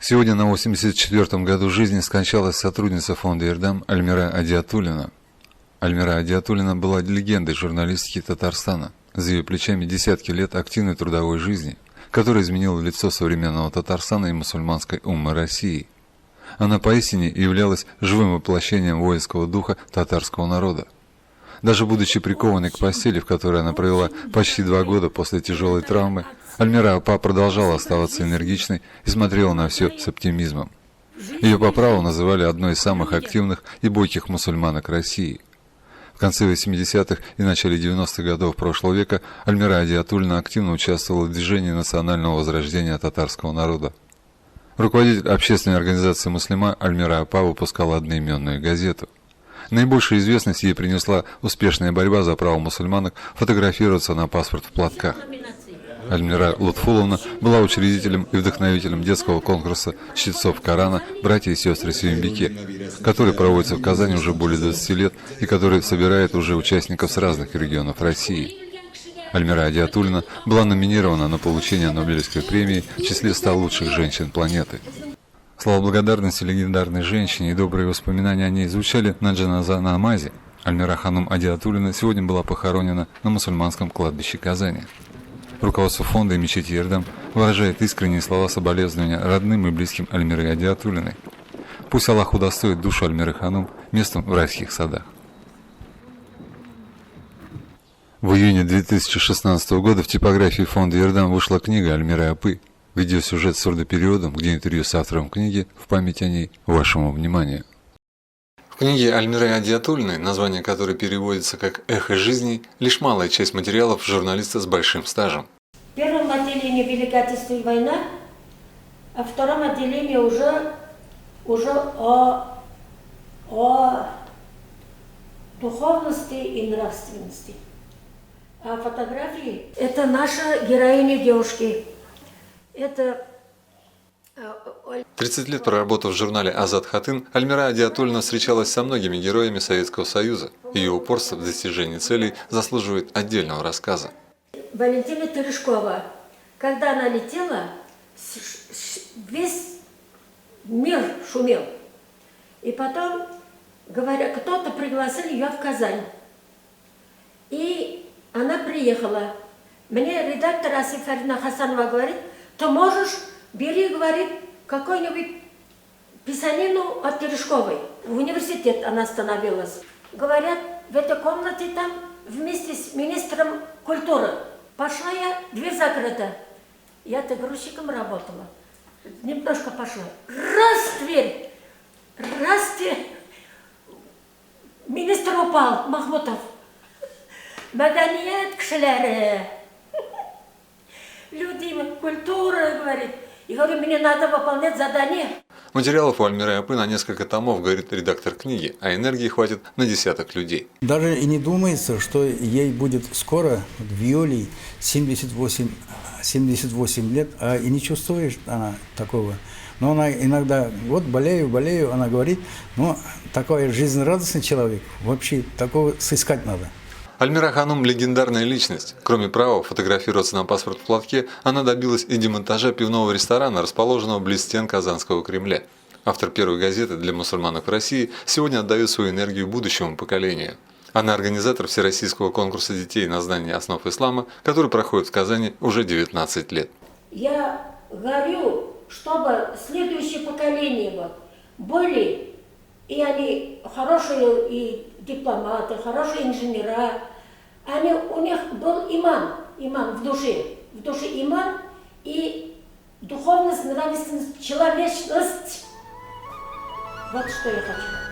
Сегодня на 84-м году жизни скончалась сотрудница фонда «Эрдам» Альмира Адиатуллина. Альмира Адиатуллина была легендой журналистики Татарстана. За ее плечами десятки лет активной трудовой жизни, которая изменила лицо современного Татарстана и мусульманской уммы России. Она поистине являлась живым воплощением воинского духа татарского народа. Даже будучи прикованной к постели, в которой она провела почти 2 года после тяжелой травмы, Альмира Апа продолжала оставаться энергичной и смотрела на все с оптимизмом. Ее по праву называли одной из самых активных и бойких мусульманок России. В конце 80-х и начале 90-х годов прошлого века Альмира Адиатуллина активно участвовала в движении национального возрождения татарского народа. Руководитель общественной организации «Муслима» Альмира Апа выпускала одноименную газету. Наибольшую известность ей принесла успешная борьба за право мусульманок фотографироваться на паспорт в платках. Альмира Лутфуловна была учредителем и вдохновителем детского конкурса чтецов Корана «Братья и сестры Сюембике», который проводится в Казани уже более 20 лет и который собирает уже участников с разных регионов России. Альмира Адиатуллина была номинирована на получение Нобелевской премии в числе 100 лучших женщин планеты. Слова благодарности легендарной женщине и добрые воспоминания о ней звучали на джаназа намазе. Альмира Ханум Адиатуллина сегодня была похоронена на мусульманском кладбище Казани. Руководство фонда и мечети «Эрдам» выражает искренние слова соболезнования родным и близким Альмиры Адиатуллиной. Пусть Аллах удостоит душу Альмиры Ханум местом в райских садах. В июне 2016 года в типографии фонда «Эрдам» вышла книга Альмиры Апы, видеосюжет с сурдопереводом, где интервью с автором книги в память о ней вашему вниманию. В книге Альмиры Адиатуллиной, название которой переводится как «Эхо жизни», лишь малая часть материалов журналиста с большим стажем. В первом отделении «Великотечество и война», а в втором отделении уже о духовности и нравственности. А фотографии – это наша героиня девушки. Это 30 лет проработав в журнале «Азат Хатын», Альмира Адиатуллина встречалась со многими героями Советского Союза. Ее упорство в достижении целей заслуживает отдельного рассказа. Валентина Терешкова, когда она летела, весь мир шумел. И потом, говоря, кто-то пригласил ее в Казань. И она приехала. Мне редактор Асифарина Хасанова говорит: ты можешь, бери, говорит, какую-нибудь писанину от Терешковой. В университет она остановилась. Говорят, в этой комнате там вместе с министром культуры. Пошла я, дверь закрыта. Я-то грузчиком работала. Немножко пошла. Раз дверь, раз дверь. Министр упал, Махмутов. Маданият кшеляры. Люди, культура, говорит. И говорю, мне надо выполнять задание. Материалов у Альмиры Апы на несколько томов, говорит редактор книги, а энергии хватит на десяток людей. Даже и не думается, что ей будет скоро, в июле, 78 лет, а и не чувствуешь она такого. Но она иногда, вот болею, она говорит, ну, такой жизнерадостный человек, вообще такого сыскать надо. Альмира Ханум – легендарная личность. Кроме права фотографироваться на паспорт в платке, она добилась и демонтажа пивного ресторана, расположенного близ стен Казанского Кремля. Автор первой газеты для мусульманок в России сегодня отдает свою энергию будущему поколению. Она организатор всероссийского конкурса детей на знание основ ислама, который проходит в Казани уже 19 лет. Я говорю, чтобы следующее поколение были, и они хорошие и дипломаты, хорошие инженера, у них был иман в душе иман и духовность, нравственность, человечность. Вот что я хочу.